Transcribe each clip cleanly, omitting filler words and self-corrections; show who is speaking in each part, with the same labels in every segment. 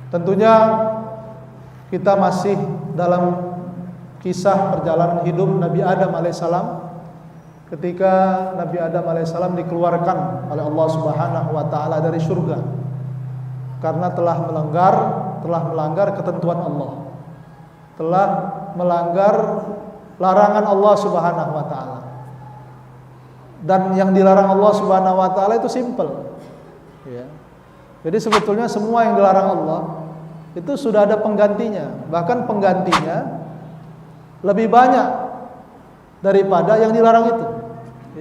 Speaker 1: Tentunya kita masih dalam kisah perjalanan hidup Nabi Adam alaihissalam, ketika Nabi Adam alaihissalam dikeluarkan oleh Allah Subhanahu wa taala dari surga karena telah melanggar ketentuan Allah, telah melanggar larangan Allah Subhanahu wa taala. Dan yang dilarang Allah Subhanahu wa taala itu simple, ya. Jadi sebetulnya semua yang dilarang Allah itu sudah ada penggantinya, bahkan penggantinya lebih banyak daripada yang dilarang itu.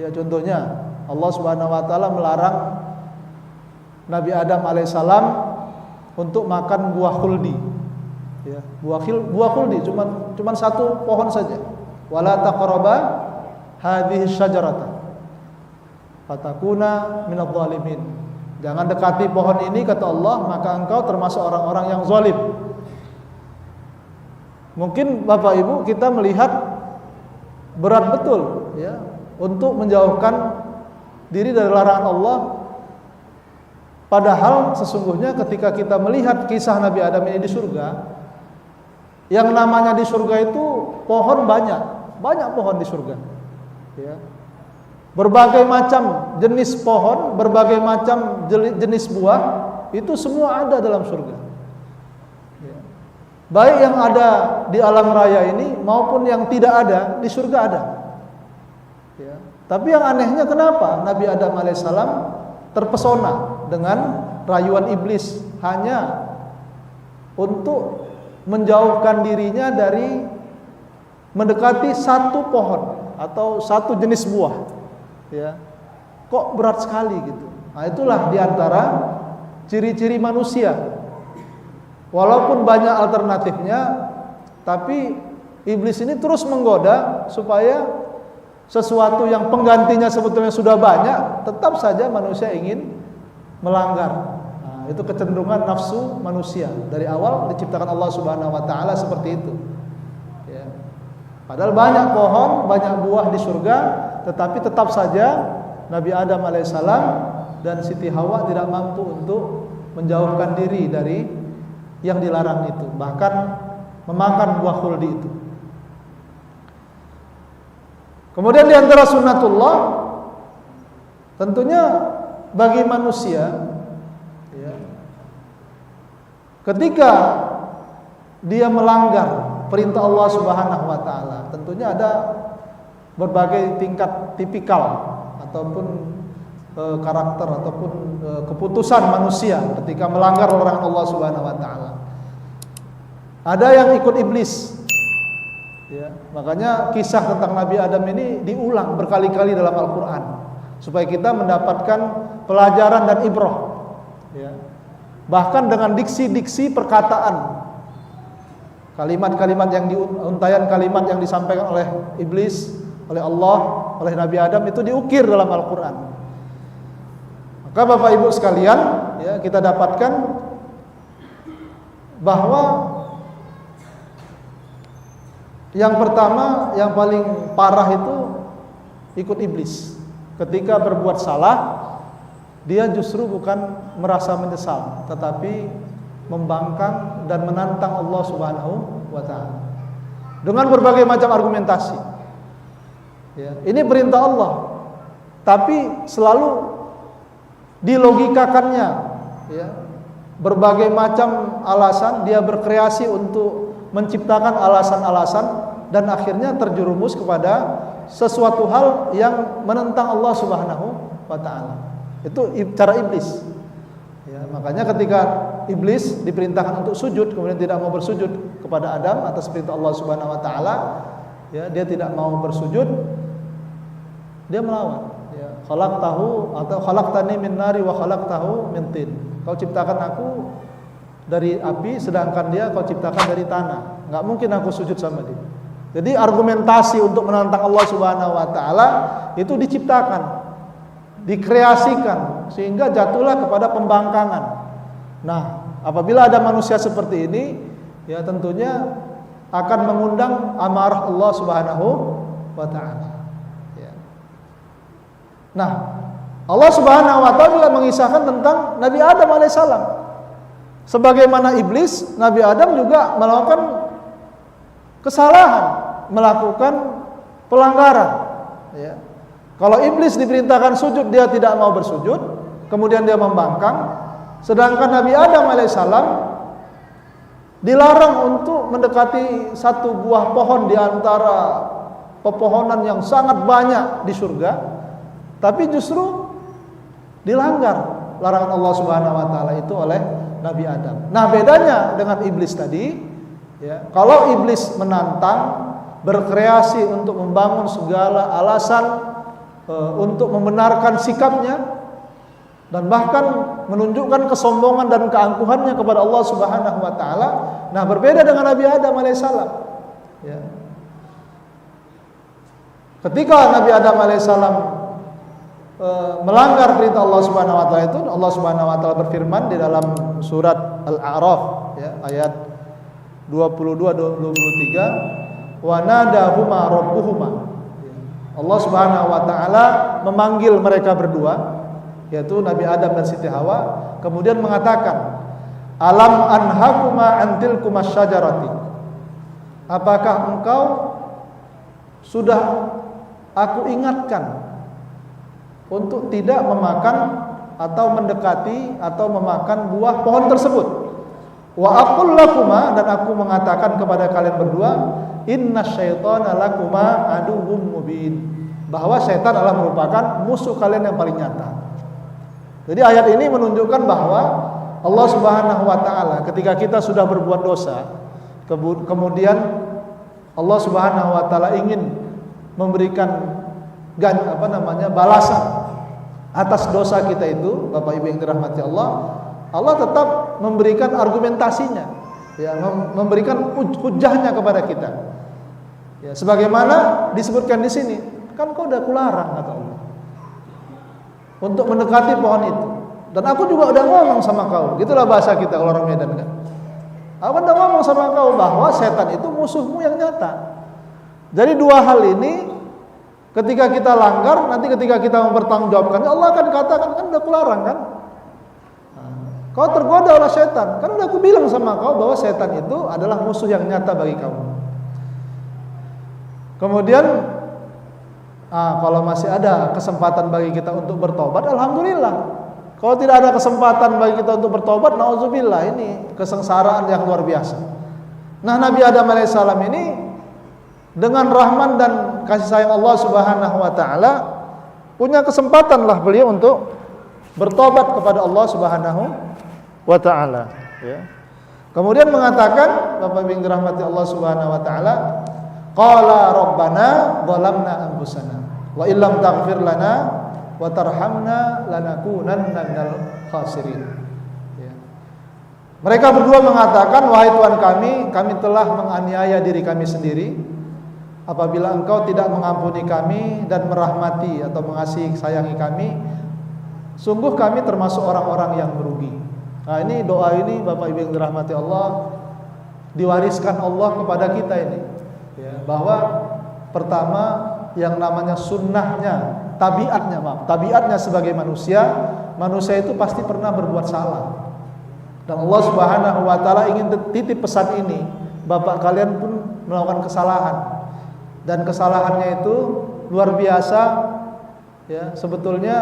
Speaker 1: Ya, contohnya Allah Subhanahu wa taala melarang Nabi Adam alaihissalam untuk makan buah khuldi. Ya, buah khuldi cuman satu pohon saja. Wala taqraba hadhihi syajarata fatakuna minadh dhalimin. Jangan dekati pohon ini, kata Allah, maka engkau termasuk orang-orang yang zalim. Mungkin Bapak Ibu kita melihat berat betul, ya, untuk menjauhkan diri dari larangan Allah. Padahal sesungguhnya ketika kita melihat kisah Nabi Adam ini di surga, yang namanya di surga itu pohon banyak pohon di surga, ya. Berbagai macam jenis pohon, berbagai macam jenis buah, itu semua ada dalam surga, ya. Baik yang ada di alam raya ini maupun yang tidak ada di surga ada, ya. Tapi yang anehnya kenapa Nabi Adam alaihissalam terpesona dengan rayuan iblis hanya untuk menjauhkan dirinya dari mendekati satu pohon atau satu jenis buah, ya. Kok berat sekali gitu. Nah, itulah diantara ciri-ciri manusia. Walaupun banyak alternatifnya, tapi iblis ini terus menggoda supaya sesuatu yang penggantinya sebetulnya sudah banyak, tetap saja manusia ingin melanggar. Nah, itu kecenderungan nafsu manusia. Dari awal diciptakan Allah Subhanahu wa taala seperti itu. Ya. Padahal banyak pohon, banyak buah di surga, tetapi tetap saja Nabi Adam alaihissalam dan Siti Hawa tidak mampu untuk menjauhkan diri dari yang dilarang itu, bahkan memakan buah khuldi itu. Kemudian di antara sunnatullah tentunya bagi manusia, ya, ketika dia melanggar perintah Allah Subhanahu wa taala, tentunya ada berbagai tingkat tipikal ataupun karakter ataupun keputusan manusia ketika melanggar larangan Allah Subhanahu wa taala. Ada yang ikut iblis, ya, makanya kisah tentang Nabi Adam ini diulang berkali-kali dalam Al-Quran supaya kita mendapatkan pelajaran dan ibrah, ya. Bahkan dengan diksi-diksi perkataan, kalimat-kalimat yang untayan kalimat yang disampaikan oleh iblis, oleh Allah, oleh Nabi Adam itu diukir dalam Al-Quran. Maka Bapak Ibu sekalian, ya, kita dapatkan bahwa yang pertama, yang paling parah itu ikut iblis. Ketika berbuat salah, dia justru bukan merasa menyesal, tetapi membangkang dan menantang Allah Subhanahu wa taala dengan berbagai macam argumentasi. Ya, ini perintah Allah, tapi selalu dilogikakannya, ya. Berbagai macam alasan dia berkreasi untuk menciptakan alasan-alasan dan akhirnya terjerumus kepada sesuatu hal yang menentang Allah Subhanahu wa taala. Itu cara iblis. Ya, makanya ketika iblis diperintahkan untuk sujud kemudian tidak mau bersujud kepada Adam atas perintah Allah Subhanahu wa taala, ya, dia tidak mau bersujud, dia melawan. Ya, khalaqtahu atau khalaqtani min nari wa khalaqtahu min tin. Kau ciptakan aku dari api sedangkan dia kau ciptakan dari tanah. Enggak mungkin aku sujud sama dia. Jadi argumentasi untuk menantang Allah Subhanahu wa taala itu diciptakan, dikreasikan sehingga jatuhlah kepada pembangkangan. Nah, apabila ada manusia seperti ini, ya tentunya akan mengundang amarah Allah Subhanahu wa taala. Ya. Nah, Allah Subhanahu wa taala mengisahkan tentang Nabi Adam alaihissalam. Sebagaimana iblis, Nabi Adam juga melakukan kesalahan, melakukan pelanggaran. Ya. Kalau iblis diperintahkan sujud, dia tidak mau bersujud, kemudian dia membangkang. Sedangkan Nabi Adam alaihissalam dilarang untuk mendekati satu buah pohon di antara pepohonan yang sangat banyak di surga, tapi justru dilanggar larangan Allah Subhanahu wa taala itu oleh Nabi Adam. Nah, bedanya dengan iblis tadi, ya, kalau iblis menantang, berkreasi untuk membangun segala alasan untuk membenarkan sikapnya dan bahkan menunjukkan kesombongan dan keangkuhannya kepada Allah Subhanahu wa taala. Nah, berbeda dengan Nabi Adam alaihissalam. Ya. Ketika Nabi Adam alaihissalam melanggar perintah Allah Subhanahu wa taala itu, Allah Subhanahu wa taala berfirman di dalam surat Al-A'raf, ya, ayat 22-23, wa nadahuma rabbuhuma. Allah Subhanahu wa taala memanggil mereka berdua, yaitu Nabi Adam dan Siti Hawa, kemudian mengatakan, alam anhakuma antilkuma syajarati, apakah engkau sudah aku ingatkan untuk tidak memakan atau mendekati atau memakan buah pohon tersebut. Wa aqul lakuma, dan aku mengatakan kepada kalian berdua, innasyaitana lakuma aduwwum mubin, bahwa syaitan adalah merupakan musuh kalian yang paling nyata. Jadi ayat ini menunjukkan bahwa Allah Subhanahu wa taala ketika kita sudah berbuat dosa, kemudian Allah Subhanahu wa taala ingin memberikan balasan atas dosa kita itu, Bapak Ibu yang dirahmati Allah, Allah tetap memberikan argumentasinya, ya, memberikan hujahnya kepada kita. Ya, sebagaimana disebutkan di sini, kan kau udah kularang kata Allah untuk mendekati pohon itu, dan aku juga udah ngomong sama kau. Gitulah bahasa kita kalau orang Medan kan. Aku udah ngomong sama kau bahwa setan itu musuhmu yang nyata. Jadi dua hal ini ketika kita langgar, nanti ketika kita mempertanggungjawabkannya, Allah akan katakan, kan udah kularang kan, kau tergoda oleh setan, kan udah aku bilang sama kau bahwa setan itu adalah musuh yang nyata bagi kamu. Kemudian kalau masih ada kesempatan bagi kita untuk bertobat, alhamdulillah. Kalau tidak ada kesempatan bagi kita untuk bertobat, nauzubillah, ini kesengsaraan yang luar biasa. Nah, Nabi Adam alaihissalam ini dengan rahman dan kasih sayang Allah Subhanahu wa taala punya kesempatan lah beliau untuk bertobat kepada Allah Subhanahu wa taala, ya. Kemudian mengatakan, Bapak Ibu rahmati Allah Subhanahu wa taala, qala rabbana zalamna anfusana wa illam taghfir lana wa tarhamna lanakunanna minal khasirin. Ya. Mereka berdua mengatakan, wahai Tuhan kami telah menganiaya diri kami sendiri. Apabila engkau tidak mengampuni kami dan merahmati atau mengasihi sayangi kami, sungguh kami termasuk orang-orang yang merugi. Nah, ini doa ini Bapak Ibu yang dirahmati Allah diwariskan Allah kepada kita ini, ya, bahwa pertama yang namanya sunnahnya, tabiatnya sebagai manusia itu pasti pernah berbuat salah. Dan Allah Subhanahu wa taala ingin titip pesan ini, bapak kalian pun melakukan kesalahan. Dan kesalahannya itu luar biasa, ya. Sebetulnya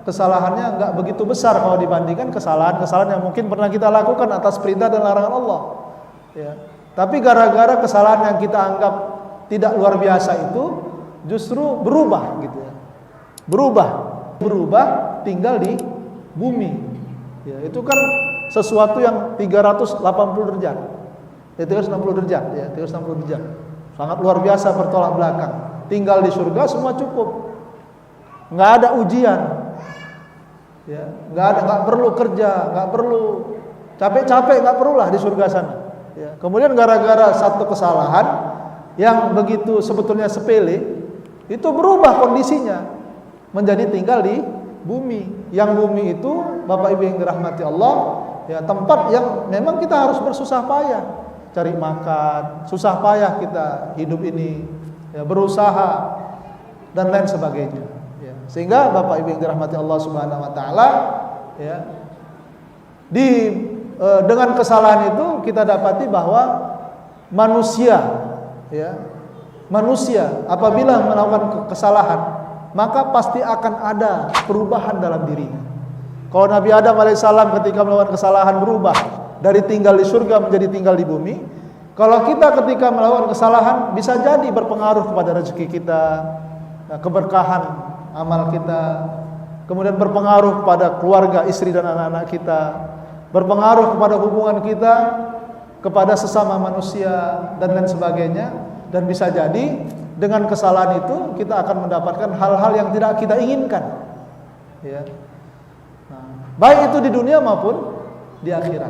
Speaker 1: kesalahannya enggak begitu besar kalau dibandingkan kesalahan-kesalahan yang mungkin pernah kita lakukan atas perintah dan larangan Allah, ya. Tapi gara-gara kesalahan yang kita anggap tidak luar biasa itu justru berubah gitu, ya. Berubah tinggal di bumi, ya. Itu kan sesuatu yang 380 derajat. 360 derajat, ya, 360 derajat. Sangat luar biasa bertolak belakang. Tinggal di surga semua cukup, nggak ada ujian, ya, nggak perlu kerja, nggak perlu capek-capek, nggak perlulah di surga sana. Ya. Kemudian gara-gara satu kesalahan yang begitu sebetulnya sepele, itu berubah kondisinya menjadi tinggal di bumi. Yang bumi itu, Bapak Ibu yang dirahmati Allah, ya, tempat yang memang kita harus bersusah payah cari makan, susah payah kita hidup ini, ya, berusaha dan lain sebagainya, ya. Sehingga Bapak Ibu yang dirahmati Allah Subhanahu wa taala, ya, di dengan kesalahan itu kita dapati bahwa manusia, ya, manusia apabila melakukan kesalahan, maka pasti akan ada perubahan dalam dirinya. Kalau Nabi Adam alaihissalam ketika melakukan kesalahan berubah dari tinggal di surga menjadi tinggal di bumi, kalau kita ketika melakukan kesalahan bisa jadi berpengaruh kepada rezeki kita, keberkahan amal kita, kemudian berpengaruh kepada keluarga, istri dan anak-anak kita, berpengaruh kepada hubungan kita kepada sesama manusia dan lain sebagainya. Dan bisa jadi dengan kesalahan itu kita akan mendapatkan hal-hal yang tidak kita inginkan, ya. Nah, baik itu di dunia maupun di akhirat.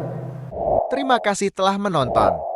Speaker 2: Terima kasih telah menonton.